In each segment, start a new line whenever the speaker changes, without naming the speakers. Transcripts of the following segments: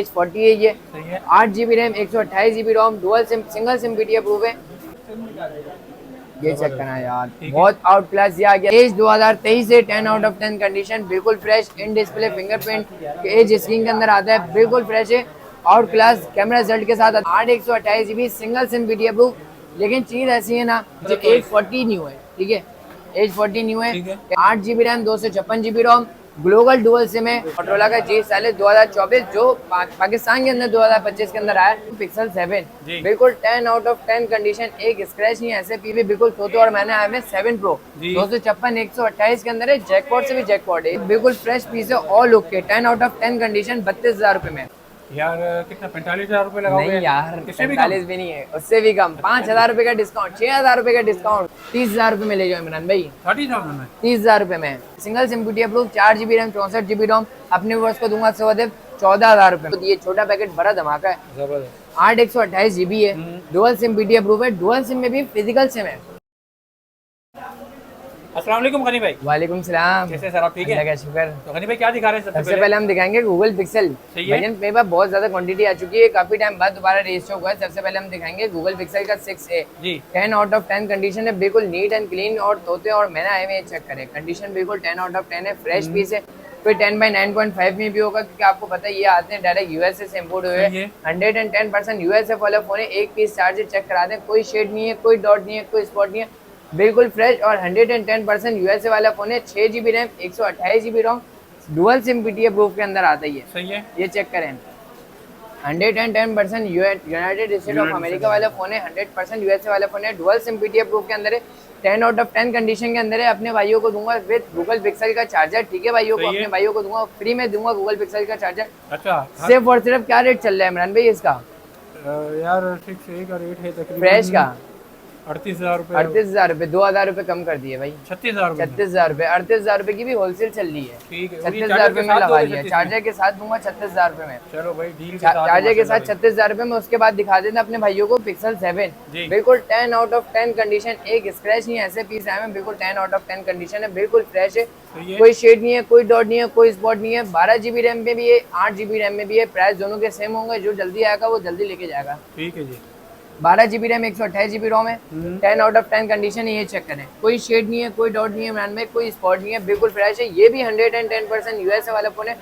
40 है ये, 8 GB RAM, 128 GB ROM, dual SIM, single SIM PT approved है। ये चेक करना यार, बहुत आउट क्लास ये आ गया। एज 2023 है, 10 आउट ऑफ 10 कंडीशन, बिल्कुल fresh, in display fingerprint edge screen के अंदर आता है, बिल्कुल फ्रेश है, आउट क्लास कैमरा रिजल्ट के साथ। 8 128 GB single SIM PT approve. लेकिन चीज ऐसी है ना, जो एज 40 न्यू है, ठीक है, एज 40 न्यू है, 8 GB रैम, 256 GB रोम, ग्लोबल डुअल सिम है। मोटोरोला का G40 2024 जो पाकिस्तान के अंदर 2025 के अंदर आया। पिक्सल 7 बिल्कुल 10 आउट ऑफ 10 कंडीशन, एक स्क्रैच नहीं, ऐसे पी भी बिल्कुल तोते और मैंने आया है 7 प्रो 256 128 के अंदर है, जैकपॉट से भी जैकपॉट है, बिल्कुल फ्रेश पीस है, all okay, 10 out of 10 condition, 32,000 रुपए में।
यार कितना 45,000 रुपए लगाओगे?
नहीं यार, 45 भी नहीं है, उससे भी कम, 5,000 रुपए का डिस्काउंट, 6,000 रुपए का डिस्काउंट, 30,000 रुपए में ले जाओ इमरान भाई।
30,000 में
30,000 रुपए में single SIM PT approve, 4 GB RAM, 64 GB रोम, अपने वर्ष को दूंगा 14,000 रुपए। तो ये छोटा पैकेट बड़ा धमाका है।
जबरदस्त।
8 128 GB है, डुअल सिम पीटी अप्रूव है, डुअल सिम में भी फिजिकल सिम है।
अस्सलाम वालेकुम गनी भाई।
वालेकुम सलाम।
कैसे सर आप ठीक है?
अल्लाह का शुक्र।
तो गनी भाई क्या दिखा रहे हैं?
सबसे पहले हम दिखाएंगे गूगल पिक्सल। भजन मेरे पास बहुत ज्यादा क्वांटिटी आ चुकी है, काफी टाइम बाद दोबारा रजिस्टर हुआ है। सबसे पहले हम दिखाएंगे गूगल पिक्सल का 6a, 10 आउट ऑफ 10 कंडीशन है, बिल्कुल नीट एंड क्लीन, और तोते और मैंने आए हुए चेक करें, कंडीशन बिल्कुल 10 आउट ऑफ 10 है, फ्रेश पीस है। फिर 10/9.5 में भी होगा, क्योंकि आपको पता है ये आते हैं डायरेक्ट यूएसए से इम्पोर्ट हुए। 110% यूएसए वाला फोन है, एक पीस चार्जर चेक करा दें, कोई शेड नहीं है, कोई डॉट नहीं है, कोई स्पॉट नहीं है, बिल्कुल फ्रेश, और 110% यूएसए वाला फोन है। 6 GB RAM, 128 GB ROM, dual SIM PT approve के अंदर आता ही है। ये चेक करें, 110% यूनाइटेड स्टेट ऑफ अमेरिका वाला फोन है, 100% यूएसए वाला फोन है, डुअल सिम पीटी अप्रूव के अंदर है, 10 आउट ऑफ 10 कंडीशन के अंदर है। अपने भाइयों को दूंगा विद गूगल पिक्सल का चार्जर, ठीक है भाइयों को, अपने भाइयों को दूंगा फ्री में, दूंगा गूगल पिक्सल का चार्जर।
अच्छा,
सिर्फ और सिर्फ क्या रेट चल रहा है इमरान भाई इसका?
यार 6a का रेट है तकरीबन
फ्रेश का
38,000 रुपए।
38,000 रुपए, 2,000 रुपए कम कर दिए भाई,
36,000 रुपए।
36,000 रुपए, 38,000 रुपए की भी होलसेल चल रही है।
ठीक है,
36,000 रुपए में लगा लिया, चार्जर के साथ दूंगा 36,000 रुपए में।
चलो भाई डील के साथ
चार्जर के साथ 36,000 रुपए में। उसके बाद दिखा देना अपने भाइयों को पिक्सल 7, बिल्कुल 10 आउट ऑफ 10 कंडीशन, एक स्क्रैच नहीं, ऐसे पीस आए हैं, बिल्कुल 10 आउट ऑफ 10 कंडीशन है, बिल्कुल फ्रेश है, कोई शेड नहीं है, कोई डॉट नहीं है, कोई स्पॉट नहीं है। 12 GB रैम में भी है, 8 GB रैम में भी है, प्राइस दोनों के सेम होंगे, जो जल्दी आएगा वो जल्दी लेके जाएगा।
ठीक है जी।
12 GB रैम, 128 GB रोम है, 10 आउट ऑफ 10 कंडीशन है, ये चेक करें, कोई शेड नहीं है, कोई डॉट नहीं है इमरान में, कोई स्पॉट नहीं है, बिल्कुल फ्रेश है। ये भी 110% यूएसए वाला फोन है,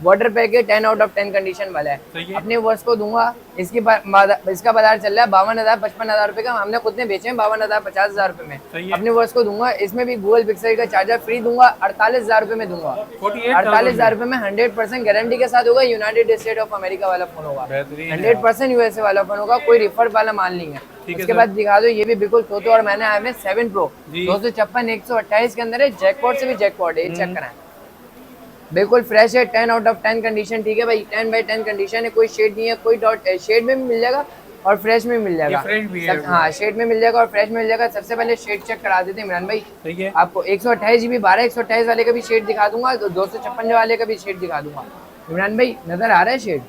वाटर पैक है, 10 आउट ऑफ 10 कंडीशन वाला है। अपने वर्ष को दूंगा, इसका बाजार चल रहा है 52,000 55,000 रुपए का, हमने खुद ने बेचे हैं 52,000 50,000 रुपए में। अपने वर्ष को दूंगा, इसमें भी गूगल पिक्सल का चार्जर फ्री दूंगा, 48,000 रुपए में दूंगा, 48,000 रुपए में 100% गारंटी के साथ होगा, यूनाइटेड स्टेट ऑफ अमेरिका वाला फोन होगा, 100% यूएसए वाला फोन होगा, कोई रिफर वाला माल नहीं है। उसके बाद दिखा दो, ये भी बिल्कुल तोते और मैंने आए हैं 7 प्रो 256 128 के अंदर है, जैकपॉट से भी जैकपॉट है, ये चेक कराएं, बिल्कुल फ्रेश है, 10 आउट ऑफ 10 कंडीशन, ठीक है भाई, 10/10 कंडीशन है, कोई शेड नहीं है, कोई डॉट, शेड में भी मिल जाएगा और फ्रेश में मिल जाएगा। हाँ, शेड में मिल जाएगा और फ्रेश में मिल जाएगा। सबसे पहले शेड चेक करा देते हैं इमरान भाई, आपको 128 GB 12/128 वाले का भी शेड दिखा दूंगा, 256 वाले का भी शेड दिखा दूंगा। इमरान भाई नजर आ रहा है शेड?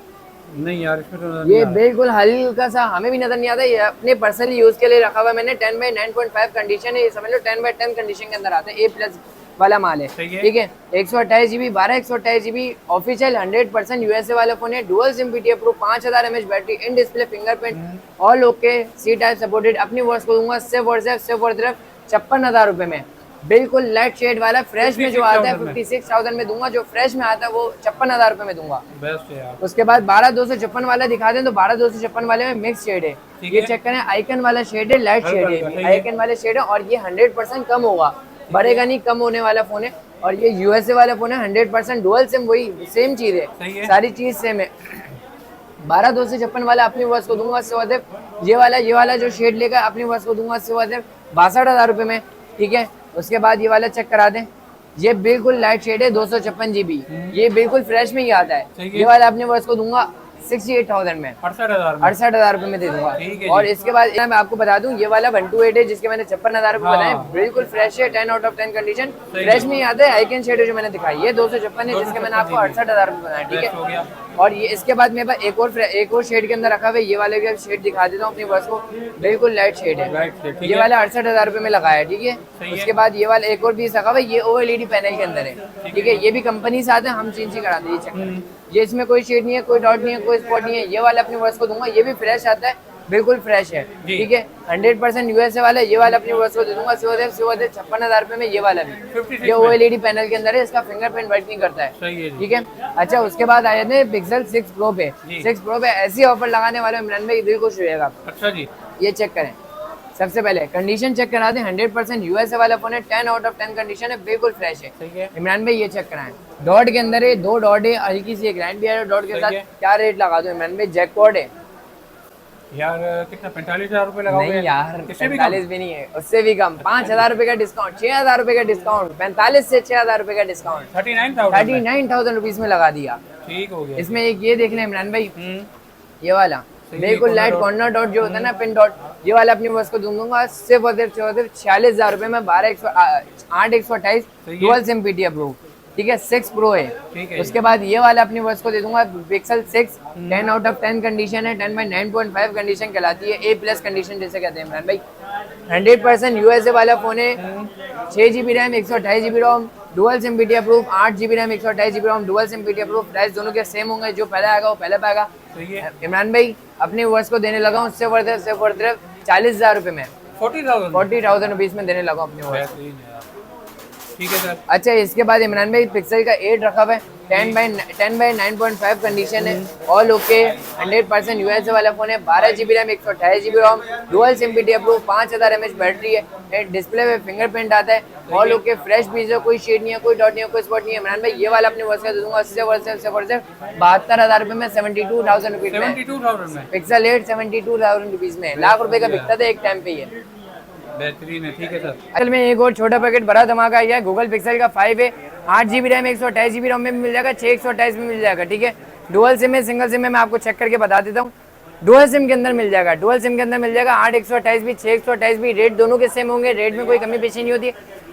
नहीं यार, इसमें तो
ये बिल्कुल हल्का सा, हमें भी नजर नहीं आता, ये अपने पर्सनली यूज के लिए रखा हुआ है मैंने। 10/9.5 कंडीशन है, ये समझ लो 10/10 कंडीशन के अंदर आता है, A+ वाला माल है, ठीक है। 128 GB 128 GB ऑफिशियल 100% यूएसए वाला फोन है, dual SIM PT approve, 5000 mAh battery, in display fingerprint, all okay, C type supported. अपनी वर्ष को दूंगा सिर्फ और सिर्फ 56,000 रुपए में, बिल्कुल लाइट शेड वाला, फ्रेश में जो आता है 56,000 में दूंगा, जो फ्रेश में आता है वो 56,000 रुपए में दूंगा।
बेस्ट है यार।
उसके बाद 12/256 वाला दिखा दें, तो 12/256 वाले में मिक्स शेड है, ये चेक करें, आइकन वाला शेड है, लाइट शेड है, आइकन वाले शेड है, और ये 100% कम होगा, बढ़ेगा नहीं, कम होने वाला फोन है। और ये यूएसए वाला फोन है, 100% डुअल सिम, वही सेम चीज है, सारी चीज सेम है। 12/256 वाला अपनी वर्ष को दूंगा सिर्फ, ये वाला जो शेड लेकर अपनी वर्ष को दूंगा सिर्फ 62,000 रुपए में, ठीक है। उसके बाद ये वाला चेक करा दें, ये बिल्कुल लाइट शेड है, 256 GB, ये बिल्कुल फ्रेश में ही आता है। ये वाला अपने वर्ष को दूंगा 68,000 में, 68,000 रुपए में दे दूंगा। और इसके बाद मैं आपको बता दूं, ये वाला 128 है, जिसके मैंने 56,000 रुपए बनाए, बिल्कुल फ्रेश है, 10 आउट ऑफ 10 कंडीशन, फ्रेश में ही आता है। आइकन शेड है जो मैंने दिखाई, ये 256 है, जिसके मैंने आपको 68,000 रुपए बनाए, ठीक है। और ये इसके बाद मेरे पास एक और शेड के अंदर रखा हुआ है, ये वाले का शेड दिखा देता हूँ अपनी वर्ष को, बिल्कुल लाइट शेड है, ये वाला 68,000 रुपए में लगाया है, ठीक है। उसके बाद ये वाला एक और पीस रखा हुआ है, ये OLED पैनल के अंदर है, ठीक है, ये भी कंपनी से आते हैं, हम चेंज ही करा दें, ये इसमें कोई शेड नहीं है, कोई डॉट नहीं है, कोई स्पॉट नहीं है। ये वाला अपने वर्स को दूंगा, ये भी फ्रेश आता है, बिल्कुल फ्रेश है,
जी।
ठीक है। 100% यूएसए वाला है। ये वाला अपने वर्स को दे दूंगा सिर्फ 56,000 रुपए में। ये वाला भी
56
ये OLED पैनल के अंदर है, इसका फिंगरप्रिंट वर्क नहीं करता है,
सही है जी।
ठीक है। अच्छा, उसके बाद आए थे पिक्सल 6 प्रो पे।
जी।
6 प्रो पे ऐसी ऑफर लगाने वाले इमरान भाई, दिल खुश होएगा।
अच्छा जी।
ये चेक करें, सबसे पहले कंडीशन चेक करा दें। 100% यूएसए वाला फोन है, 10 आउट ऑफ 10 कंडीशन है, बिल्कुल फ्रेश है।
सही है।
इमरान भाई ये चेक कराएं, डॉट के अंदर है, 2 डॉट है, हल्की सी एक लाइन भी है डॉट के
सही
साथ।
है।
क्या रेट लगा दो इमरान भाई? जैकपॉट है
यार कितना 45,000 रुपए लगाओगे?
नहीं यार,
इससे भी
45 भी नहीं है, उससे भी कम। 5,000 रुपए का डिस्काउंट, 6,000 रुपए का डिस्काउंट, 45 से 6,000 रुपए का डिस्काउंट,
39,000
39,000 रुपीज में लगा दिया।
ठीक हो गया।
इसमें एक ये देख लें इमरान भाई, ये वाला
सही है,
बिल्कुल
corner
light
dot।
Corner dot जो होता है ना, पिन डॉट, ये वाला अपनी बस को दूंगा सिर्फ और सिर्फ 46,000 रुपए में। 8/128
सही है।
डुअल सिम पीटीए प्रो, ठीक है। 6 प्रो है।
ठीक है।
उसके बाद ये वाला अपनी बस को दे दूंगा पिक्सल 6, 10 आउट ऑफ 10 कंडीशन है, 10/9.5 कंडीशन कहलाती है, A+ कंडीशन जिसे कहते हैं इमरान भाई। 100% यूएसए वाला फोन है, 6 GB RAM, 128 GB ROM, dual SIM PTA proof, 8 GB RAM, 128 GB ROM, dual SIM PTA proof. Price दोनों के सेम होंगे, जो पहले आएगा वो पहले पाएगा।
सही है।
इमरान भाई अपने वर्स को देने लगा हूँ उससे वर्थ 40,000 रुपए में,
40,000
40,000 रुपीज में देने लगा हूँ अपने वर्स।
बेहतरीन है यार। ठीक है सर।
अच्छा, इसके बाद इमरान भाई पिक्सल का 8 रखा हुआ है, 10/9.5 कंडीशन है, ऑल ओके, 100% यूएसए वाला फोन है, 12 GB RAM, 128 GB ROM, dual SIM PTA proof, 5000 mAh battery है, डिस्प्ले में फिंगरप्रिंट आता है, ऑल ओके, फ्रेश पीस है, कोई शेड नहीं है, कोई डॉट नहीं है, कोई स्पॉट नहीं है। इमरान भाई ये वाला अपने वर्स का दे दूंगा उससे वर्थ 72,000 रुपए में, 72,000 रुपीज में।
72,000 में
पिक्सल 8 72,000 रुपीज में, लाख रुपए का बिकता था एक टाइम पे ये।
बेहतरीन है। ठीक है सर।
असल में एक और छोटा पैकेट बड़ा धमाका आया है, गूगल पिक्सल का 5 है, 8 GB रैम, 128 GB रोम में भी मिल जाएगा, 6/128 में मिल जाएगा, ठीक है। डुअल सिम है, सिंगल सिम है, मैं आपको चेक करके बता देता हूँ। डुअल सिम के अंदर मिल जाएगा, डुअल सिम के अंदर मिल जाएगा 8/128 भी, 6/128 भी। रेट दोनों के सेम होंगे, रेट में कोई कमी पेशी नहीं होती।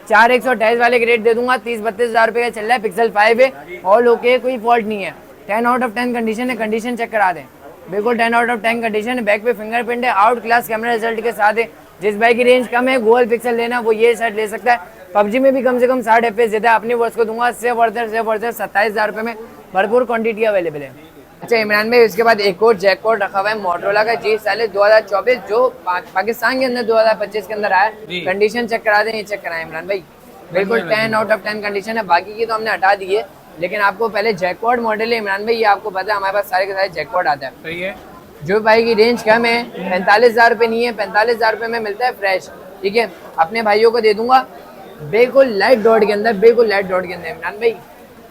4/128 वाले के रेट दे दूंगा 30-32,000 रुपए का चल रहा है। पिक्सल 5 है, ऑल ओके, कोई फॉल्ट नहीं है, 10 आउट ऑफ 10 कंडीशन है, कंडीशन चेक करा दें, बिल्कुल 10 आउट ऑफ 10 कंडीशन है। बैक पे फिंगरप्रिंट है, आउट क्लास कैमरा रिजल्ट के साथ है। जिस भाई की रेंज कम है, गूगल पिक्सल लेना, वो ये सेट ले सकता है। PUBG में भी कम से कम 60 FPS देता है, अपनी वर्स को दूंगा से वर्थ 27,000 रुपए में, भरपूर क्वांटिटी अवेलेबल है। अच्छा इमरान भाई, उसके बाद एक और जैकपॉट रखा हुआ है मोटरोला का G40 2024, जो पाकिस्तान के अंदर 2025 के अंदर आया। कंडीशन चेक करा दें, ये चेक कराएं इमरान भाई, बिल्कुल 10 आउट ऑफ 10 कंडीशन है। बाकी की तो हमने हटा दी है, लेकिन आपको पहले जैकपॉट मॉडल है इमरान भाई, ये आपको पता है हमारे पास सारे के सारे जैकपॉट आता है।
सही है।
जो भाई की रेंज कम है, 45,000 रुपये नहीं है, 45,000 रुपये में मिलता है फ्रेश, ठीक है। अपने भाइयों को दे दूंगा बिल्कुल लाइट डॉट के अंदर, बिल्कुल लाइट डॉट के अंदर। इमरान भाई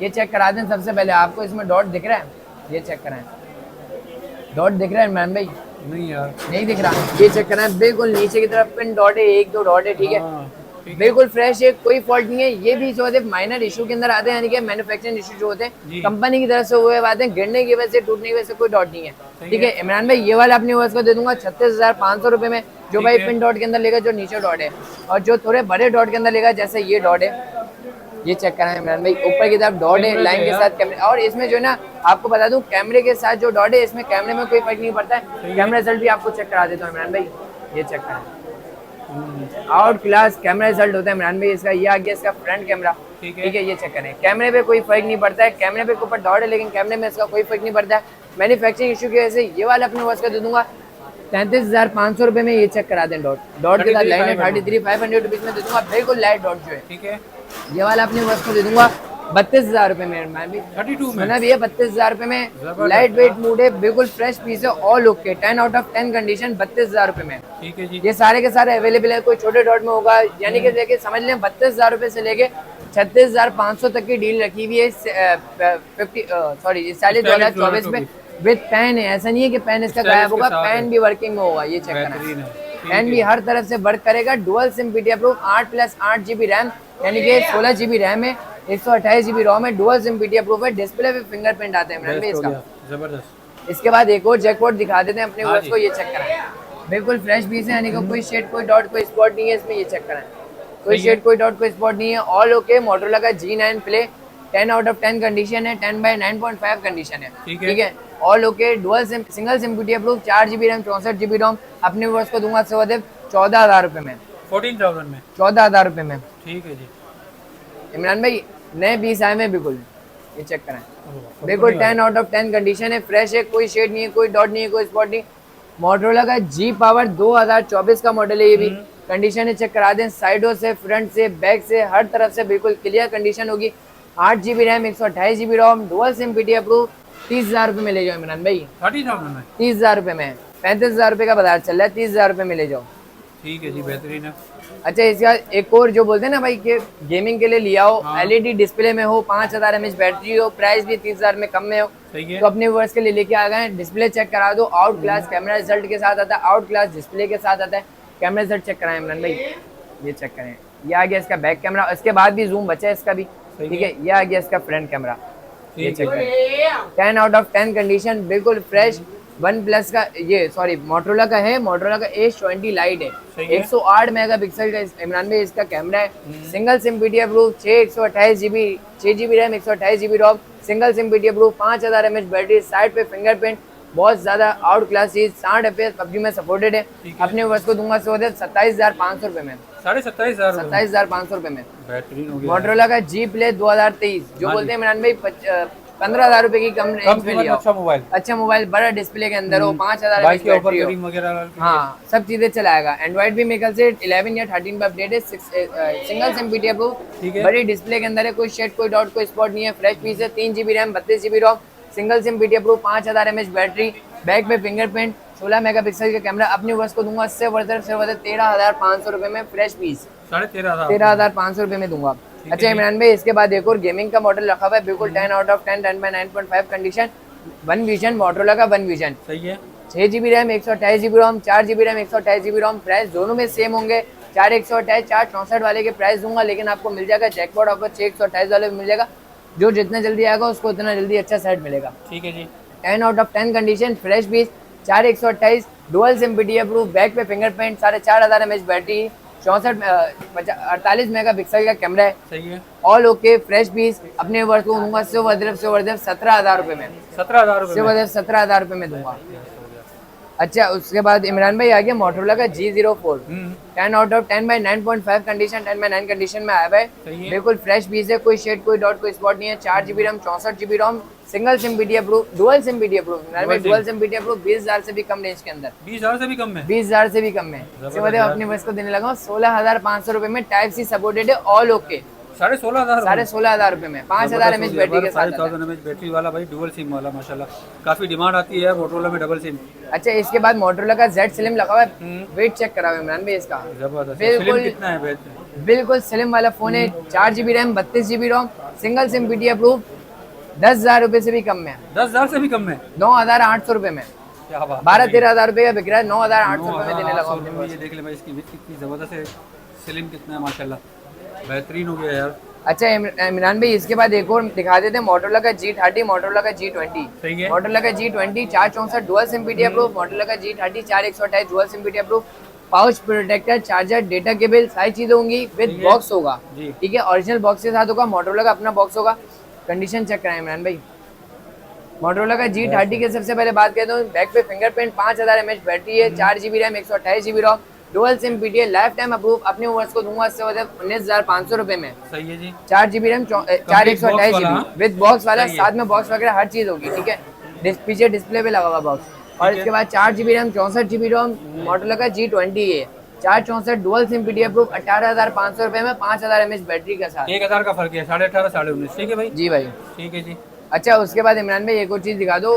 ये चेक करा दें, सबसे पहले आपको इसमें डॉट दिख रहा है, ये चेक कराएं, डॉट दिख रहा है इमरान भाई?
नहीं यार,
नहीं दिख रहा, ये चेक कराएं, बिल्कुल नीचे की तरफ पिन डॉट है, 1-2 डॉट है, ठीक है।
हाँ, ठीक है।
बिल्कुल फ्रेश है, कोई फॉल्ट नहीं है। ये भी जो होते माइनर इशू के अंदर आते हैं, यानी कि मैन्युफैक्चरिंग इशू जो होते
जी।
हैं कंपनी की तरफ से हुए आते हैं, गिरने की वजह से, टूटने की वजह से कोई डॉट नहीं है,
सही
ठीक है। इमरान भाई ये वाला अपनी वर्स को दे दूंगा 36,500 रुपए में, जो
ठीक
भाई
है।
पिन डॉट के अंदर लेगा, जो नीचे डॉट है, और जो थोड़े बड़े डॉट के अंदर लेगा, जैसे ये डॉट है, ये चेक कराएं इमरान भाई, ऊपर की तरफ डॉट है लाइन के साथ कैमरे, और इसमें जो है ना आपको बता दूं, कैमरे के साथ जो डॉट है, इसमें कैमरे में कोई फर्क नहीं पड़ता है। कैमरा रिजल्ट भी आपको चेक करा देता हूँ इमरान भाई, ये चेक कराएं, आउट क्लास कैमरा रिजल्ट होता है इमरान भाई इसका। ये आ गया इसका फ्रंट कैमरा,
ठीक है।
ठीक है, ये चेक करें, कैमरे पे कोई फर्क नहीं पड़ता है, कैमरे पे ऊपर डॉट है, लेकिन कैमरे में इसका कोई फर्क नहीं पड़ता है। मैन्युफैक्चरिंग इशू की वजह से ये वाला अपने वर्स का दे दूंगा 33,500 रुपए में, ये चेक करा दें। डॉट के साथ लाइन है 33,500 रुपीज में दे दूंगा, बिल्कुल लाइट डॉट जो है,
ठीक है।
ये वाला अपने वर्स को दे दूंगा 32,000 रुपए में इमरान भाई।
32 में
सुना भी है, 32,000 रुपए में,
जबरदस्त।
लाइट वेट मूड है, बिल्कुल फ्रेश पीस है, all okay, 10 out of 10 condition, 32,000 रुपए में।
ठीक है जी।
ये सारे के सारे अवेलेबल है, कोई छोटे डॉट में होगा, यानी कि लेके समझ लें 32,000 रुपए से लेके 36,500 तक की डील रखी हुई है 40/2024 में, विद पेन है। ऐसा नहीं है कि पेन इसका गायब होगा, पेन भी वर्किंग में होगा, ये चेक
बेहतरीन
करना,
है।
पेन भी हर तरफ से वर्क करेगा। Dual SIM PTA proof, 8+8 GB RAM, यानी कि 16 GB रैम है, 128 GB रोम है, डुअल सिम पीटीए प्रूफ है, डिस्प्ले पे फिंगरप्रिंट आता है इमरान भाई
बेस्ट हो
इसका।
गया, जबरदस्त।
इसके बाद एक और जैकपॉट दिखा देते हैं अपने
हाँ
वर्स
जी।
को, ये चेक कराएं, बिल्कुल फ्रेश पीस है, यानी कि कोई शेड, कोई डॉट, कोई स्पॉट नहीं है इसमें, ये चेक कराएं, कोई
सही है।
शेड, कोई डॉट, कोई स्पॉट नहीं है, ऑल ओके। मोटरोला का G9 play, 10 out of 10 condition है, 10/9.5 कंडीशन है,
ठीक है।
ठीक है, all okay. Dual SIM, single SIM PTA proof, 4 GB RAM, 64 GB रोम, अपने वर्स को दूंगा 14,000 रुपए में,
14,000 में,
14,000 रुपए में।
ठीक है जी।
इमरान भाई नए पीस आए में बिल्कुल ये चेक करें, बिल्कुल 10 आउट ऑफ 10 कंडीशन है, फ्रेश है, कोई शेड नहीं है, कोई डॉट नहीं है, कोई स्पॉट नहीं। मोटरोला का जी पावर 2024 का मॉडल है, ये भी कंडीशन है चेक करा दें, साइडों से, फ्रंट से, बैक से, हर तरफ से बिल्कुल क्लियर कंडीशन होगी। 8 GB RAM, 128 GB ROM, dual SIM PT approve, 30,000 रुपये में ले जाओ इमरान भाई।
30,000 में?
30,000 रुपये में, 35,000 रुपये का बाजार चल रहा है, 30,000 रुपये में ले जाओ।
ठीक है जी, बेहतरीन है।
अच्छा, इसका एक और जो बोलते हैं ना भाई कि गेमिंग के लिए लिया हो,
हाँ।
LED डिस्प्ले में हो, 5000 mAh बैटरी हो, प्राइस भी 30,000 में कम में हो,
सही है।
तो अपने व्यूअर्स के लिए लेके आ गए। डिस्प्ले चेक करा दो, आउट क्लास कैमरा रिजल्ट के साथ आता है, आउट क्लास डिस्प्ले के साथ आता है। कैमरा रिजल्ट चेक कराएं इमरान भाई, ये चेक करें, ये आ गया इसका बैक कैमरा, इसके बाद भी जूम बचा है इसका भी, ठीक है। ये आ गया इसका फ्रंट कैमरा, ये चेक करें, 10 आउट ऑफ 10 कंडीशन, बिल्कुल फ्रेश। वन प्लस का, ये सॉरी मोटरोला का है, मोटरोला का H20 लाइट है, 108 मेगापिक्सल का इमरान भाई इसका कैमरा है, single SIM PT approved, 6GB RAM, 128 GB ROM, single SIM PT approve, 5000 mAh battery, side पे फिंगरप्रिंट, बहुत ज्यादा आउट क्लास चीज, 60 FPS पबजी में सपोर्टेड है। अपने वर्ष को दूंगा 27,500 रुपए में,
27,500,
27,500 रुपए में।
बेहतरीन हो गया।
मोटरोला का जी प्ले 2023 जो
हाँ
बोलते हैं इमरान भाई, 15,000 रुपए की कम रेंज में लिया,
अच्छा मोबाइल,
अच्छा मोबाइल, बड़ा डिस्प्ले के अंदर हो, 5000
बाइक के ऊपर
बैटरी हो,
गेमिंग वगैरह,
हाँ सब चीजें चलाएगा। एंड्रॉइड भी मेकल से 11 या 13 पे अपडेट है, सिंगल सिम पीटी अप्रूव,
ठीक है।
बड़ी डिस्प्ले के अंदर है, कोई शेड, कोई डॉट, कोई स्पॉट नहीं है, फ्रेश पीस है, 3 GB RAM, 32 GB ROM, single SIM PT approve, 5000 mAh battery, back पे फिंगरप्रिंट, 16 मेगापिक्सल का कैमरा। अपनी वर्ष को दूंगा से 13,500 रुपए में, फ्रेश पीस 13,500 रुपए में दूंगा। अच्छा इमरान भाई, इसके बाद एक और गेमिंग का मॉडल रखा हुआ है, बिल्कुल 10 out of 10, 10/9.5 condition, one vision, Motorola का वन विजन,
सही है।
6 GB रैम, 128 GB रोम, 4 GB रैम, 128 GB रोम, प्राइस दोनों में सेम होंगे। 4 128, 4 64 वाले के प्राइस दूंगा, लेकिन आपको मिल जाएगा जैकपॉट ऑफर 6 128 वाले में मिल जाएगा, जो जितना जल्दी आएगा उसको उतना जल्दी अच्छा सेट मिलेगा।
ठीक है जी,
10 आउट ऑफ 10 कंडीशन, fresh piece, 4 128, dual SIM PT approve, back पे फिंगरप्रिंट, 4,500 mAh बैटरी, 48 मेगापिक्सल का कैमरा है,
सही है।
All okay, fresh piece. अपने वर्ष को दूंगा 17,000 रुपए में, 17,000 रुपए में दूंगा। अच्छा, उसके बाद इमरान भाई आ गया मोटरोला का G04, 10 out of 10/9.5 condition, 10/9 condition में आया हुआ है, बिल्कुल फ्रेश पीस है, कोई शेड, कोई डॉट, कोई स्पॉट नहीं है। 4 GB RAM, 64 GB ROM, single SIM PT approved, dual SIM PT approved, dual SIM PT approved, 20,000 से भी कम रेंज के अंदर,
20,000 से भी कम में,
20,000 से भी कम में। इसके बाद अपने वर्ष को देने लगा 16,500 रुपए में, टाइप सी सपोर्टेड है, ऑल ओके, 16,500 रुपए में, 5,000 mAh बैटरी के साथ,
5,000 mAh बैटरी वाला भाई, डुअल सिम वाला, माशाल्लाह काफी डिमांड आती है मोटरोला में डबल सिम।
अच्छा, इसके बाद मोटरोला का Z स्लिम लगा हुआ है, वेट चेक करा हुआ है इमरान भाई इसका,
जबरदस्त।
बिल्कुल
स्लिम कितना है?
बिल्कुल स्लिम वाला फोन है, 4 GB RAM, 32 GB ROM, single SIM PT approve, 10,000 रुपए से भी कम में,
10,000 से भी कम में,
9,800 रुपए में,
क्या बात,
12-13,000 रुपए का बिक रहा है, 9,800 रुपए में देने लगा हूं।
ये देख ले भाई, इसकी विथ कितनी जबरदस्त है, स्लिम कितना है माशाल्लाह, बेहतरीन हो गया यार।
अच्छा इमरान भाई, इसके बाद एक और दिखा देते हैं, मोटरोला का G30, मोटरोला का G20,
सही है।
मोटरोला का G20, 464 dual SIM PT approve, Motorola का G30, 4 128 dual SIM PT approve, pouch protector, charger, data cable, सारी चीजें होंगी, विद बॉक्स होगा, ठीक है, ओरिजिनल बॉक्स के साथ होगा, मोटरोला का अपना बॉक्स होगा। कंडीशन चेक कराएं इमरान भाई, मोटरोला का G30 के सबसे पहले बात करते हैं, बैक पे फिंगरप्रिंट, 5,000 mAh बैटरी है, 4 GB RAM, 128 GB ROM, dual SIM PT है, लाइफ टाइम अप्रूव। अपने वर्ष को दूंगा 19,500 रुपए में,
सही है जी।
4 GB RAM, 4 128 GB with box वाला, साथ में बॉक्स वगैरह हर चीज होगी, ठीक है, पीछे डिस्प्ले पे लगा हुआ बॉक्स। और इसके बाद 4 GB रैम, 64 GB रोम, मोटरोला का G20 है, 464 डुअल सिम पीटी अप्रूव, 18,500 रुपए में, 5,000 mAh बैटरी के साथ,
1,000 का फर्क है, 18,500 19,500, ठीक है भाई,
जी भाई,
ठीक है जी।
अच्छा, उसके बाद इमरान भाई एक और चीज दिखा दो,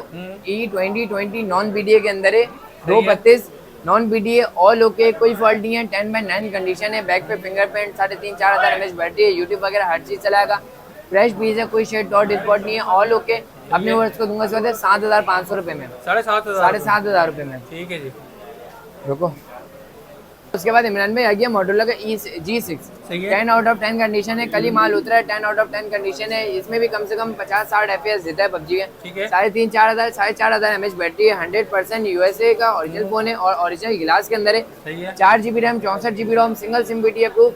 E2020 नॉन BDA के अंदर है, 232 नॉन BDA, ऑल ओके, कोई फॉल्ट नहीं है, 10/9 कंडीशन है, बैक पे फिंगरप्रिंट, 3,500-4,000 mAh बैटरी है, यूट्यूब वगैरह हर चीज चलाएगा, फ्रेश पीस है, कोई शेड डॉट स्पॉट नहीं है, ऑल ओके। अपने वर्ष को दूंगा 7,500 रुपए में, 7,500 रुपए में,
ठीक है जी।
रुको, उसके बाद इमरान भाई आ गया मोटरोला का G6, 10 आउट ऑफ 10 कंडीशन है, कल ही माल उतरा है, 10 आउट ऑफ 10 कंडीशन है, इसमें भी कम से कम 50-60 FPS देता है पबजी है, 3,500-4,500 mAh बैटरी है, 100% USA का ओरिजिनल फोन है और ओरिजिनल गिलास के अंदर है, 4 GB RAM, 64 GB ROM, single SIM PT approve,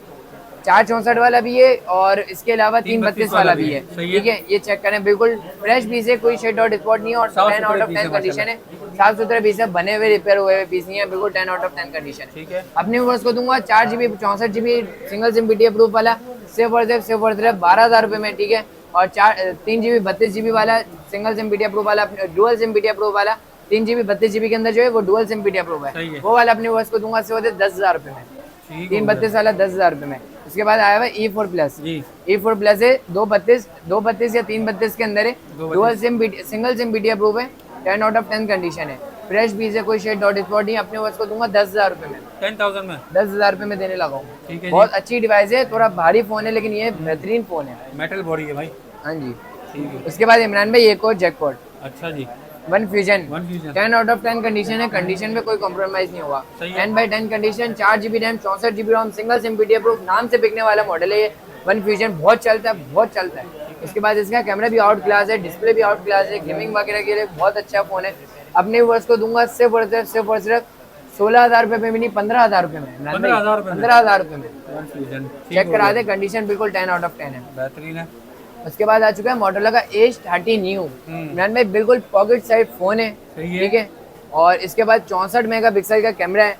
464 वाला भी है और इसके अलावा 332 वाला भी है, ठीक है, ये चेक करें, बिल्कुल फ्रेश पीस है, कोई शेड डॉट स्पॉट नहीं है और 10 आउट ऑफ 10 कंडीशन है, साफ सुथरे पीस है, बने हुए रिपेयर हुए हुए पीस नहीं है, बिल्कुल 10 आउट ऑफ 10 कंडीशन, ठीक है। अपने वर्ष को दूंगा 4 GB 64 GB single SIM PT approve वाला, सिर्फ और सिर्फ 12,000 रुपए में, ठीक है, और 3 GB 32 GB वाला सिंगल सिम पीटी अप्रूव वाला, डुअल सिम पीटी अप्रूव वाला 3 GB 32 GB के अंदर जो है वो डुअल सिम पीटी अप्रूव
सही है।
है, वो वाला अपने वर्ष को दूंगा सिर्फ 10,000 रुपए में,
ठीक
332 वाला 10,000 रुपए में। उसके बाद आया हुआ E4 प्लस,
जी
E4 प्लस है 232 या 332 के अंदर है, dual SIM single SIM PT approved है, 10 आउट ऑफ 10 कंडीशन है, फ्रेश पीस है, कोई शेड डॉट स्पॉट नहीं, अपने वर्ष को दूंगा 10,000 रुपए में,
10,000 में
10,000 रुपए में देने लगा हूँ।
ठीक है
बहुत अच्छी डिवाइस है, थोड़ा भारी फोन है लेकिन ये बेहतरीन फोन है।
मेटल बॉडी है भाई।
हाँ जी।
ठीक है।
उसके बाद इमरान भाई एक और जैकपॉट
अच्छा जी।
One Fusion,
One Fusion
10 out of 10 condition है, कंडीशन में कोई कॉम्प्रोमाइज नहीं हुआ,
सही है।
10/10 condition, 4 GB RAM 64 GB ROM, single SIM PT approved, नाम से बिकने वाला मॉडल है ये। वन फ्यूजन बहुत चलता है, बहुत चलता है। उसके बाद इसका कैमरा भी आउट क्लास है, डिस्प्ले भी आउट क्लास है, गेमिंग वगैरह के लिए बहुत अच्छा फोन है। अपने वर्ष को दूंगा सिर्फ और सिर्फ 16,000 रुपए में, नहीं 15,000 रुपए में,
15,000 रुपए में।
15,000 रुपए में
वन फ्यूजन
चेक करा दे, कंडीशन बिल्कुल 10 आउट ऑफ 10 है।
बेहतरीन है।
उसके बाद आ चुका है मोटोरोला का H30 न्यू, इमरान भाई बिल्कुल पॉकेट साइज फोन है,
सही है।
ठीक है। और इसके बाद 64 मेगापिक्सल का कैमरा है,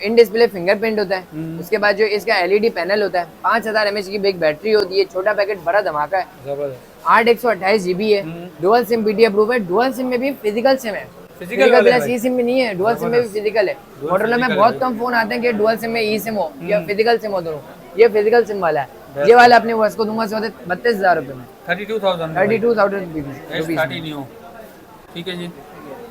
इन डिस्प्ले फिंगरप्रिंट होता है। उसके बाद जो इसका LED पैनल होता है, 5000 mAh की बिग बैटरी होती है, छोटा पैकेट बड़ा धमाका है,
जबरदस्त।
8 128 GB है, डुअल सिम पीटी अप्रूव है, डुअल सिम में भी फिजिकल सिम है,
फिजिकल
फिजिकल
वाला
ई सिम में नहीं है, डुअल सिम में भी फिजिकल है। मोटोरोला में बहुत कम फोन आते हैं कि डुअल सिम में ई सिम हो या फिजिकल सिम हो दोनों, ये फिजिकल सिम वाला है। ये वाला अपने वर्ष को दूंगा 32,000 रुपए में,
32,000
32,000 रुपीज।
न्यू। ठीक है जी।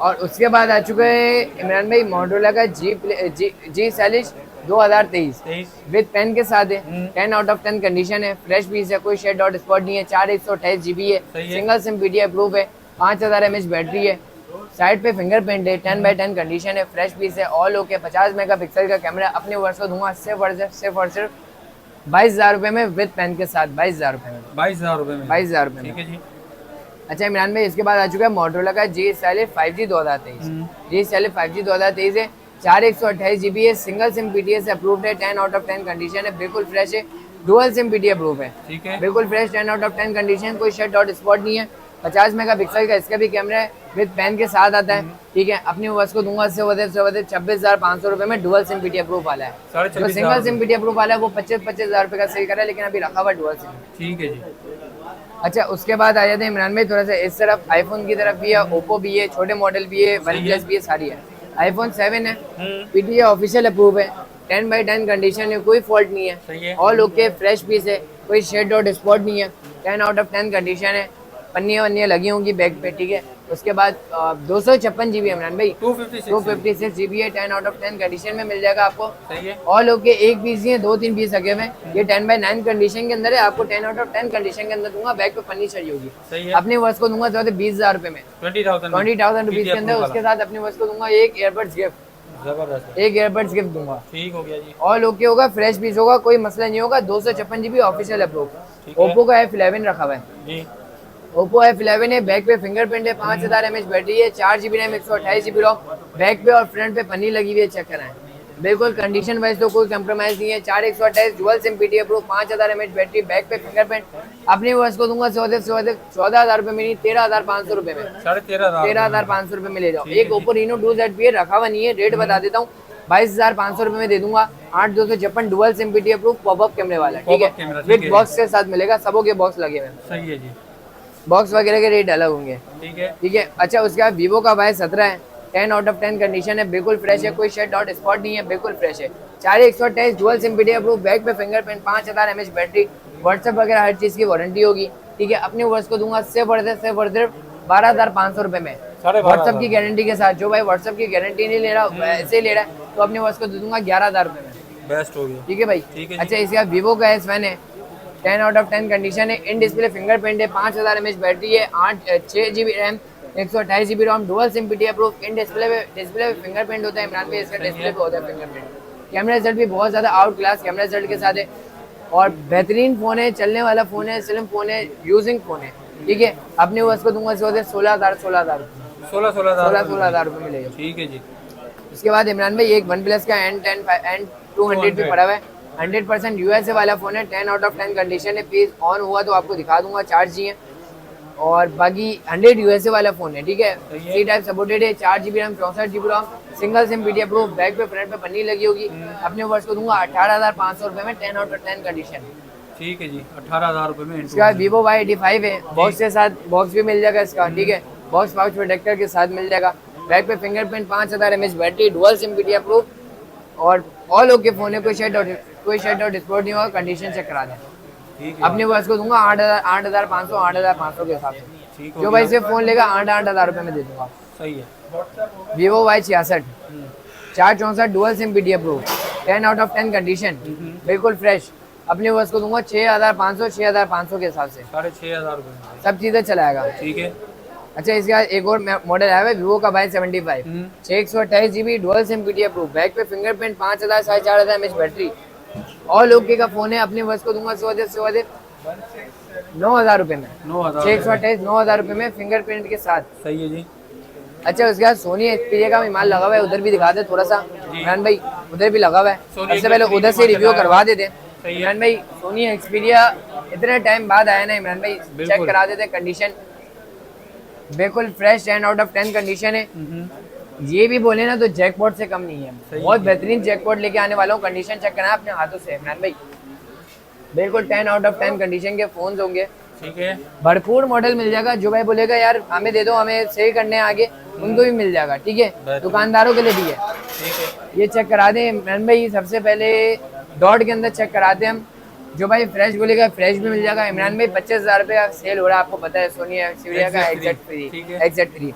और उसके बाद आ चुका है इमरान भाई मोटोरोला का जी सैलिश 2023 विद पेन के साथ है, 10 आउट ऑफ 10 कंडीशन है, फ्रेश पीस है, कोई शेड डॉट स्पॉट नहीं है, 4 128 GB है, सिंगल सिम पीटी अप्रूव है, 5000 mAh बैटरी है, साइड पे फिंगरप्रिंट है, 10/10 कंडीशन है, फ्रेश पीस है, ऑल ओके, 50 मेगापिक्सल का कैमरा। अपने वर्ष को दूंगा सिर्फ और सिर्फ 22,000 रुपए में विद पेन के साथ, 22,000 रुपए में,
22,000 रुपए में,
22,000 रुपए में।
ठीक है जी।
अच्छा इमरान भाई इसके बाद आ चुका है मोटोरोला का जी सैलिश 5G 2023, जी सैलिश 5G 2023 है, 4 128 GB है, सिंगल सिम पीटीए से अप्रूव्ड है, 10 आउट ऑफ 10 कंडीशन है, बिल्कुल फ्रेश है, डुअल सिम पीटी अप्रूव है,
ठीक है।
बिल्कुल फ्रेश, 10 आउट ऑफ 10 कंडीशन, कोई शेड डॉट स्पॉट नहीं है, 50 मेगापिक्सल का इसका भी कैमरा है, विद पेन के साथ आता है, ठीक है। अपनी वर्ष को दूंगा से 26,500 रुपए में, डुअल सिम पीटी अप्रूव वाला है। जो सिंगल सिम पीटी अप्रूव वाला है वो 25,000 रुपए का सेल कर रहा है, लेकिन अभी रखा हुआ डुअल सिम।
ठीक है जी।
अच्छा उसके बाद आ जाते हैं इमरान भाई थोड़ा सा इस तरफ, आईफोन की तरफ भी है, ओप्पो भी है, छोटे मॉडल भी है, वन प्लस भी है, सारी है। आईफोन 7 है, पीटीए ऑफिशियल अप्रूव है, 10/10 कंडीशन है, कोई फॉल्ट नहीं है, ऑल ओके, फ्रेश पीस है, कोई शेड डॉट स्पॉट नहीं है, 10 आउट ऑफ 10 कंडीशन है, पन्नियाँ वन्नियाँ लगी होंगी बैक पे, ठीक है। उसके बाद 256 GB इमरान भाई, 256 GB है, 10 आउट ऑफ 10 कंडीशन में मिल जाएगा आपको,
सही है।
ऑल ओके, एक पीस ही है, 2-3 पीस लगे हुए हैं, ये 10/9 कंडीशन के अंदर है, आपको 10 आउट ऑफ 10 कंडीशन के अंदर दूंगा, बैक पे पन्नी चाहिए होगी,
सही है।
अपने वर्ष को दूंगा 20,000 रुपए में, 20,000 रुपीज के अंदर। उसके साथ अपने वर्ष को दूंगा एक एयरबड्स गिफ्ट,
जबरदस्त,
एक एयरबड्स गिफ्ट दूंगा,
ठीक हो गया जी।
ऑल ओके होगा, फ्रेश पीस होगा, कोई मसला नहीं होगा, 256 GB ऑफिशियल अप्रूव। ओप्पो का F11 रखा हुआ है
जी,
ओप्पो F11 है, बैक पे फिंगरप्रिंट है, 5000 mAh बैटरी है, 4 GB रैम 128 GB रोम, बैक पे और फ्रंट पे पन्नी लगी हुई है, चेक कराएं, बिल्कुल कंडीशन वाइज तो कोई कंप्रोमाइज नहीं है, 4 128 dual SIM PT approve, 5000 mAh battery, back पे फिंगरप्रिंट। अपने वर्ष को दूंगा 14,000 रुपए में, नहीं 13,500 रुपए में, 13,500 रुपए में ले जाओ। एक ओप्पो Reno 2Z भी है, रखा हुआ नहीं है, रेट बता देता हूँ, 22,500 रुपए में दे दूंगा, 8/256 dual SIM PT approve, popup कैमरे वाला, ठीक है, विद बॉक्स के साथ मिलेगा, सबों के बॉक्स लगे हुए हैं,
सही है जी,
बॉक्स वगैरह के रेट अलग होंगे,
ठीक है,
ठीक है। अच्छा उसके बाद वीवो का Y17 है, 10 आउट ऑफ 10 कंडीशन है, बिल्कुल फ्रेश है, कोई शेड डॉट स्पॉट नहीं है, बिल्कुल फ्रेश है, 4 128 dual SIM PT approve, back पे फिंगरप्रिंट, 5000 mAh बैटरी, व्हाट्सएप वगैरह हर चीज की वारंटी होगी, ठीक है। अपने वर्ष को दूंगा सिर्फ 12,500 रुपए में, व्हाट्सएप की गारंटी के साथ। जो भाई व्हाट्सएप की गारंटी नहीं ले रहा, वैसे ले रहा है, तो अपने वर्ष को दे दूंगा 11,000 रुपए में,
बेस्ट हो गया,
ठीक है भाई। अच्छा इसके बाद वीवो का S1 है, 10 आउट ऑफ 10 कंडीशन है, इन डिस्प्ले फिंगरप्रिंट है, 5000 mAh बैटरी है, 6 GB RAM 128 GB ROM, dual SIM PT approve, in display पे फिंगरप्रिंट होता है इमरान भाई, इसका डिस्प्ले पे होता है फिंगरप्रिंट। कैमरा रिजल्ट भी बहुत ज़्यादा आउट क्लास कैमरा रिजल्ट के साथ है, और बेहतरीन फ़ोन है, चलने वाला फ़ोन है, स्लिम फ़ोन है, यूजिंग फ़ोन है, ठीक है। अपने वर्ष को दूंगा 16,000 रुपये मिलेगा,
ठीक है जी।
उसके बाद इमरान भाई एक वन प्लस का N200 भी पड़ा हुआ है, 100% USA वाला फोन है, 10 आउट ऑफ 10 कंडीशन है, पेज ऑन हुआ तो आपको दिखा दूंगा, चार्ज ही है, और बाकी 100 USA वाला फोन है, ठीक है। सी टाइप सपोर्टेड है, 4 GB RAM 64 GB ROM, single SIM PT approve, back पे फ्रंट पे पन्नी लगी होगी। अपने वर्ष को दूंगा 18,500 रुपए में, 10 आउट ऑफ 10 कंडीशन,
ठीक है जी, 18,000 रुपये में
इसके बाद वीवो Y85 है, बॉक्स के साथ बॉक्स भी मिल जाएगा इसका, ठीक है, बॉक्स पाउच प्रोटेक्टर के साथ मिल जाएगा। बैक पे fingerprint 5000 mAh battery, dual SIM PTA proof और ऑल ओके फोन है, कोई शेड और डिस्पोर्ट नहीं होगा। कंडीशन चेक करा दें,
ठीक है।
अपने बस को दूंगा 8,500 के हिसाब से।
ठीक हो
जो
गया।
भाई से फोन लेगा 8,000 रुपये में दे दूंगा।
सही है।
Vivo Y66 464 dual SIM PTA proof, 10 out of 10 condition, बिल्कुल फ्रेश। अपने बस को दूंगा 6,500 के हिसाब से,
6,500 रुपये में।
सब चीजें चलाएगा।
ठीक है।
अच्छा, इसके बाद एक और मॉडल आया है वीवो का Y75 128GB dual SIM PTA proof, back पे fingerprint 5000 4,500 mAh battery, all okay का फोन है। अपने बस को दूंगा 9,000 रुपये में,
9,000
9,000 रुपये में फिंगरप्रिंट के साथ।
सही है जी।
अच्छा, उसके बाद सोनी एक्सपीरिया का भी माल लगा हुआ है, उधर भी दिखा दे थोड़ा सा इमरान भाई, उधर भी लगा हुआ है। सबसे पहले उधर से रिव्यू करवा देते इमरान भाई। सोनी एक्सपीरिया इतने टाइम बाद आया ना इमरान भाई, चेक करा देते कंडीशन, बिल्कुल फ्रेश 10 आउट ऑफ 10 कंडीशन है। ये भी बोले ना तो जैकपॉट से कम नहीं है, बहुत बेहतरीन जैकपॉट लेके आने वाला हूँ। कंडीशन चेक करना है अपने हाथों से इमरान भाई, बिल्कुल 10 आउट ऑफ 10 कंडीशन के फोन होंगे।
ठीक है।
भरपूर मॉडल मिल जाएगा। जो भाई बोलेगा यार हमें दे दो, हमें सही करने आगे, उनको भी मिल जाएगा। ठीक है, दुकानदारों के लिए भी है।
ठीक है।
ये चेक करा दें इमरान भाई, सबसे पहले डॉट के अंदर चेक कराते हैं हम। जो भाई फ्रेश बोलेगा फ्रेश भी मिल जाएगा इमरान भाई। 25,000 रुपये का सेल हो रहा है, आपको पता है सोनी एक्सपीरिया का XZ3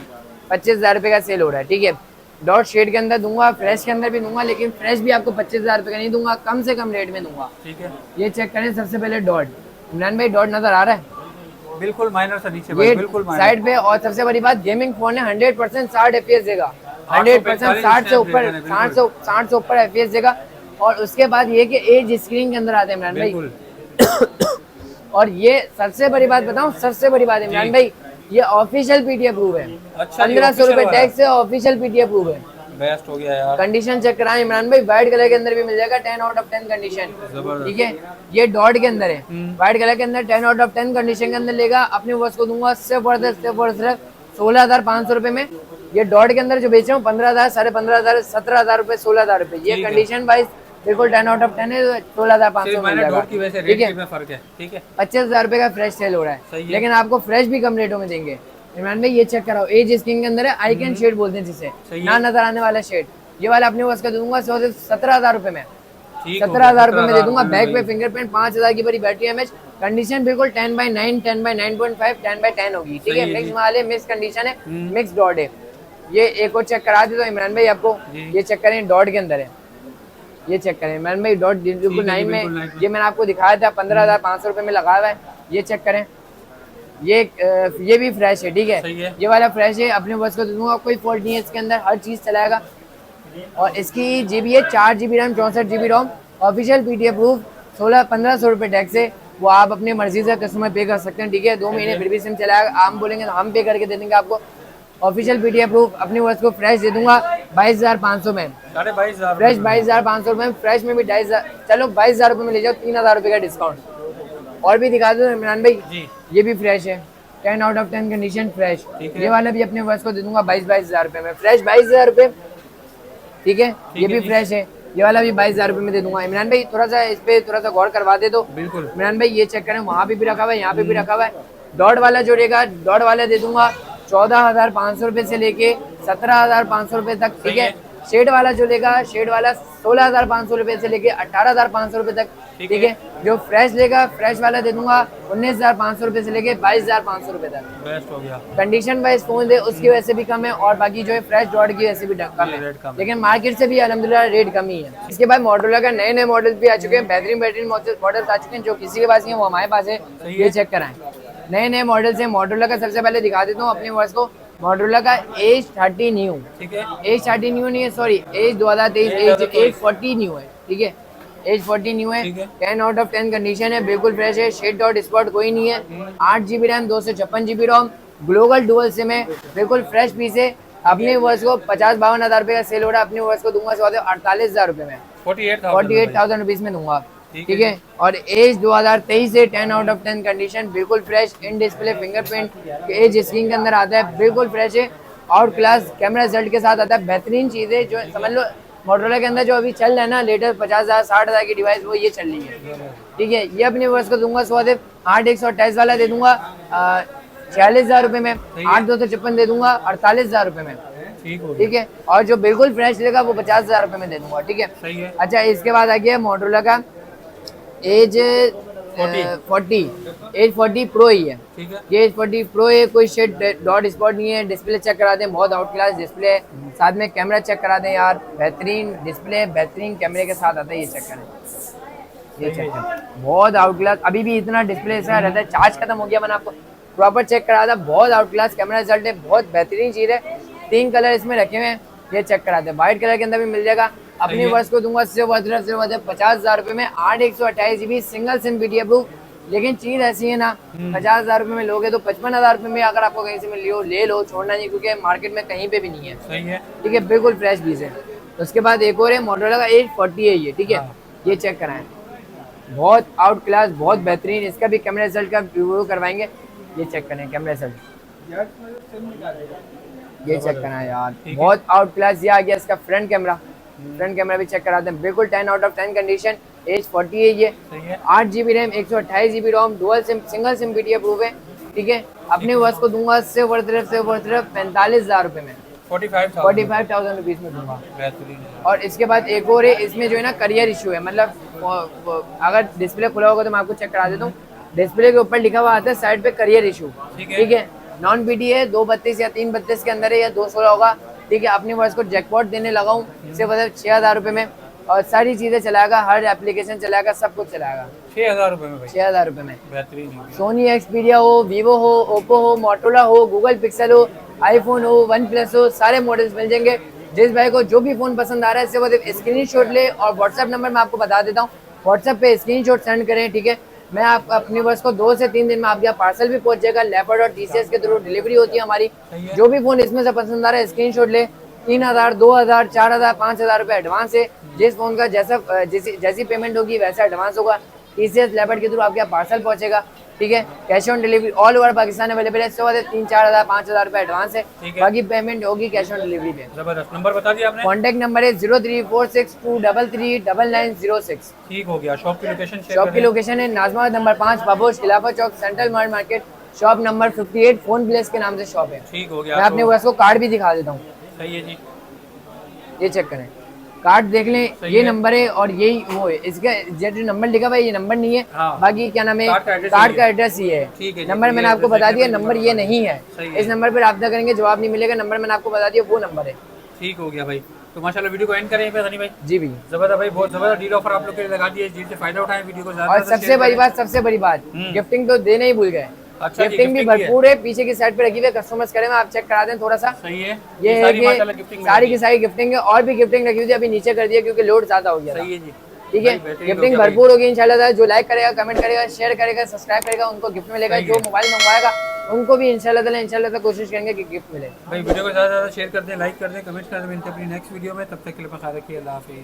25,000 रुपये का सेल हो रहा है। ठीक है, डॉट शेड के अंदर दूंगा, फ्रेश के अंदर भी दूंगा, लेकिन फ्रेश भी आपको 25,000 रुपये का नहीं दूंगा, कम से कम रेट में दूंगा।
ठीक है।
ये चेक करें सबसे पहले डॉट। इमरान भाई डॉट नजर आ रहा है?
बिल्कुल माइनर से नीचे भाई, बिल्कुल माइनर
साइड पे। और सबसे बड़ी बात, गेमिंग फोन है, 100% 60 FPS देगा, 100% 60 से ऊपर 60 से ऊपर FPS देगा। और उसके बाद ये कि एज स्क्रीन के अंदर आते हैं इमरान भाई। और ये सबसे बड़ी बात बताऊं, सबसे बड़ी बात इमरान भाई, ये ऑफिशियल पीडीएफ प्रूफ है। 1500 रुपए टैक्स से ऑफिशियल पीडीएफ प्रूफ है।
बेस्ट हो गया यार।
कंडीशन चेक कराएं इमरान भाई, व्हाइट कलर के अंदर भी मिल जाएगा 10 आउट ऑफ 10 कंडीशन। ठीक है, ये डॉट के अंदर है, व्हाइट कलर के अंदर 10 आउट ऑफ 10 कंडीशन के अंदर लेगा। अपने बस को दूंगा सिर्फ 16,500 रुपए में। ये डॉट के अंदर जो बेच रहा हूँ 15,000, 15,500, 17,000 रुपए, 16,000 रुपए। ये कंडीशन वाइज बिल्कुल 10 आउट ऑफ 10 है, 16,500 मिल जाएगा। ठीक है,
फर्क है। ठीक है,
25,000 रुपए का फ्रेश सेल हो रहा है, लेकिन आपको फ्रेश भी कम रेटों में देंगे इमरान भाई। ये चेक कराओ, एज स्क्रीन के अंदर है, आइकन शेड बोलते हैं जिसे, ना नजर आने वाला शेड। ये वाला अपने बस का दूंगा 17,000 रुपए में, 17,000 रुपए में दे दूंगा। बैक पे फिंगरप्रिंट 5,000 की बड़ी बैटरी एमएच, कंडीशन बिल्कुल 10/9, 10/9.5, 10/10 होगी। ठीक है, मिक्स माल है, मिक्स कंडीशन है, मिक्स डॉट है। ये एक और चेक करा दे तो इमरान भाई आपको, ये चेक करें, डॉट के अंदर है, ये चेक करें इमरान भाई, डॉट बिल्कुल 9 में। ये मैंने आपको दिखाया था 15,500 रुपए में लगा हुआ है। ये चेक करें, ये भी फ्रेश है। ठीक है, ये वाला फ्रेश है, अपने बस को दे दूंगा, कोई फॉल्ट नहीं है इसके अंदर, हर चीज चलाएगा। और इसकी जीबी है 4GB रैम, 64GB रोम, ऑफिशियल पीडीएफ प्रूफ, 1500 रुपये टैक्स है। वो आप अपनी मर्जी से कस्टमर पे कर सकते हैं। ठीक है, 2 महीने फिर भी सिम चलाएगा। आप बोलेंगे तो हम पे करके दे देंगे आपको। ऑफिशियल पीडीएफ प्रूफ अपने वर्ष को फ्रेश दे दूंगा 22,500 में, फ्रेश 22,500 में। फ्रेश में भी 2,500, चलो 22,000 रुपये में ले जाओ, 3,000 रुपये का डिस्काउंट। और भी दिखा दो इमरान भाई, ये भी फ्रेश है, 10 आउट ऑफ 10 कंडीशन फ्रेश। ये वाला भी अपने वर्ष को दे दूंगा 22,000 रुपये में, फ्रेश 22,000 रुपये। ठीक है, ये भी फ्रेश है, ये वाला भी 22,000 रुपये में दे दूंगा। इमरान भाई थोड़ा सा इस पे थोड़ा सा गौर करवा दे दो। बिल्कुल इमरान भाई, ये चेक करें, वहाँ पे भी रखा हुआ है, यहाँ पे भी रखा हुआ है। डॉट वाला जो रहेगा, डॉट वाला दे दूंगा 14,500 रुपये से लेके 17,500 रुपये तक। ठीक है, शेड वाला जो लेगा, शेड वाला 16,500 रुपये से लेके 18,500 रुपये तक। ठीक है, जो फ्रेश लेगा, फ्रेश वाला दे दूंगा 19,500 रुपये से लेके 22,500 रुपये तक।
बेस्ट हो गया।
कंडीशन वाइज फोन दे, उसकी वजह से भी कम है, और बाकी जो है फ्रेश डॉट की वैसे भी कम है, लेकिन मार्केट से भी अल्हम्दुलिल्लाह रेट कम ही है। इसके बाद मोटोरोला का नए नए मॉडल भी आ चुके हैं, बेहतरीन मॉडल्स आ चुके हैं, जो किसी के पास नहीं है वो हमारे पास है। ये चेक कराएं, नए नए मॉडल्स हैं। मोटोरोला का सबसे पहले दिखा देता हूँ अपने वर्ष को, मोटोरोला का H30 न्यू। ठीक है, H30 न्यू नहीं है, सॉरी, H 2023 H40 न्यू है। ठीक है, H40 न्यू है, 10 आउट ऑफ 10 कंडीशन है, बिल्कुल फ्रेश है, शेड डॉट स्पॉट कोई नहीं है। 8GB रैम, 256GB रोम, ग्लोबल डुअल सिम है, बिल्कुल फ्रेश पीस है। अपने वर्ष को 50-52 हज़ार रुपये का सेल हो रहा है, अपने वर्ष को दूंगा 48,000 रुपये में, 48,000 रुपीज़ में दूंगा। ठीक है, और एज 2023 से 10 आउट ऑफ 10 कंडीशन, बिल्कुल fresh, in display fingerprint edge screen के अंदर आता है, बिल्कुल फ्रेश है। आउट क्लास कैमरा रिजल्ट के साथ आता है, बेहतरीन चीज़ है, जो समझ लो मोटरोला के अंदर जो अभी चल रहा है ना लेटेस्ट 50,000 60,000 की डिवाइस वो ये चल रही है, ठीक है। ये अपने वर्ष को दूंगा 8/128 वाला दे दूंगा 46,000 रुपए में, 8/256 दे दूंगा 48,000 रुपए में,
ठीक हो
ठीक है। और जो बिल्कुल फ्रेश लेगा वो 50,000 रुपए में दे दूंगा, ठीक है।
सही है।
अच्छा इसके बाद आ गया मोटरोला का एज 40 प्रो ही है,
ठीक है।
ये एज 40 प्रो है, कोई शेड डॉट स्पॉट नहीं है। डिस्प्ले चेक करा दें, बहुत आउट क्लास डिस्प्ले है। साथ में कैमरा चेक करा दें यार, बेहतरीन डिस्प्ले बेहतरीन कैमरे के साथ आता है, ये चेक करें, ये चेक करें, बहुत आउट क्लास। अभी भी इतना डिस्प्ले ऐसा रहता है, चार्ज खत्म हो गया, मैंने आपको प्रॉपर चेक करा था, बहुत आउट क्लास कैमरा रिजल्ट है, बहुत बेहतरीन चीज़ है। 3 कलर इसमें रखे हुए हैं, ये चेक करा दें, व्हाइट कलर के अंदर भी मिल जाएगा। अपनी वर्ष को दूंगा सिर्फ 50,000 रुपए में, 8/128 GB single SIM video proof. लेकिन चीज ऐसी है ना, 50,000 रुपए में लोगे तो 55,000 रुपए में अगर आपको कहीं से मिल लो ले लो, छोड़ना नहीं, क्योंकि मार्केट में कहीं पे भी नहीं है,
सही है,
ठीक है, बिल्कुल फ्रेश पीस है। उसके बाद एक और है मोटरोला का एज 40 है ये, ठीक है, ये चेक कराएं, बहुत आउट क्लास बहुत बेहतरीन। इसका भी कैमरा रिजल्ट का रिव्यू करवाएंगे, ये चेक करें कैमरा रिजल्ट, ये चेक कराएं यार, बहुत आउट क्लास। ये आ गया इसका फ्रंट कैमरा भी चेक कराते हैं, बिल्कुल 10 आउट ऑफ 10 कंडीशन। एज 40 है ये, 8 GB RAM 128 GB ROM, dual SIM single SIM video proof है, ठीक है। अपने वर्ष को दूंगा सिर्फ 45,000 रुपए में, 45,000 रुपीज में दूंगा। और इसके बाद एक और है, इसमें जो है ना करियर इशू है, मतलब अगर डिस्प्ले खुला होगा तो मैं आपको चेक करा देता हूँ। डिस्प्ले के ऊपर लिखा हुआ आता है साइड पे करियर इशू, ठीक है। नॉन बीटी है, 232 या 332 के अंदर है, या 216 होगा, ठीक है। अपनी वर्ष को जैकपॉट देने लगा हूँ सिर्फ 6,000 रुपए में, और सारी चीजें चलाएगा, हर एप्लीकेशन चलाएगा, सब कुछ चलाएगा
6,000 रुपए में,
6,000 रुपए में।
बेहतरीन।
सोनी एक्सपीरिया हो, वीवो हो, ओप्पो हो, मोटोरोला हो, गूगल पिक्सल हो, आईफोन हो, वन प्लस हो, सारे मॉडल्स मिल जाएंगे। जिस भाई को जो भी फोन पसंद आ रहा है सिर्फ स्क्रीनशॉट ले, और व्हाट्सएप नंबर मैं आपको बता देता हूँ, व्हाट्सएप पे स्क्रीनशॉट सेंड करें, ठीक है। मैं आप अपनी वर्ष को 2 से 3 दिन में आपके यहाँ पार्सल भी पहुंच जाएगा, लेपर्ड और TCS के थ्रू डिलीवरी होती है हमारी। जो भी फोन इसमें से पसंद आ रहा है स्क्रीनशॉट ले, 3,000 2,000 4,000 5,000 रुपए एडवांस है। जिस फोन का जैसी पेमेंट होगी वैसा एडवांस होगा, TCS लेपर्ड के थ्रू आपके यहाँ पार्सल पहुंचेगा, ठीक है। Cash on delivery all over Pakistan available है, 3,000 4,000 5,000 रुपए एडवांस है, बाकी पेमेंट होगी कैश ऑन डिलीवरी पे।
जबरदस्त। नंबर बता दिया आपने?
कॉन्टैक्ट नंबर है 0346233906।
ठीक हो गया। शॉप की लोकेशन?
शॉप की लोकेशन है नाजमाबाद नंबर 5 बाबोश Khilafat Chowk central market, shop number 58, phone place के नाम से शॉप है।
ठीक हो गया।
मैं अपने वर्ष को कार्ड भी दिखा देता हूँ,
सही है जी,
ये चेक करें, कार्ड देख लें, ये नंबर है और यही वो है, इसका जो नंबर लिखा हुआ है ये नंबर नहीं है, बाकी क्या नाम है कार्ड का एड्रेस ये है। नंबर मैंने आपको बता दिया, नंबर ये नहीं है, इस नंबर पर रब्ता करेंगे जवाब नहीं मिलेगा, नंबर मैंने आपको बता दिया वो नंबर है।
ठीक हो गया भाई। तो माशाल्लाह वीडियो को एंड करें पे, भाई जी भाई
जबरदस्त
भाई, बहुत जबरदस्त डील ऑफर आप लोग के लिए लगा दिए, जिससे फायदा उठाएं, वीडियो को ज्यादा।
और सबसे बड़ी बात गिफ्टिंग तो देने ही भूल गए।
अच्छा,
गिफ्टिंग भी भरपूर है, पीछे की साइड पे रखी हुई है, कस्टमर्स करे, आप चेक करा दें थोड़ा सा।
सही है,
ये है कि सारी की सारी गिफ्टिंग है, और भी गिफ्टिंग रखी हुई थी, अभी नीचे कर दिया क्योंकि लोड ज्यादा हो गया।
सही है जी,
ठीक है, गिफ्टिंग भरपूर होगी इंशाल्लाह। जो लाइक करेगा, कमेंट करेगा, शेयर करेगा, सब्सक्राइब करेगा, उनको गिफ्ट मिलेगा। जो मोबाइल मंगवाएगा उनको भी इंशाल्लाह कोशिश करेंगे कि गिफ्ट मिले।
भाई वीडियो को ज्यादा से ज्यादा शेयर कर दें, लाइक कर दें, कमेंट कर दें। मिलते हैं अपनी नेक्स्ट वीडियो में, तब तक के लिए ख्याल रखिए, अल्लाह हाफिज़।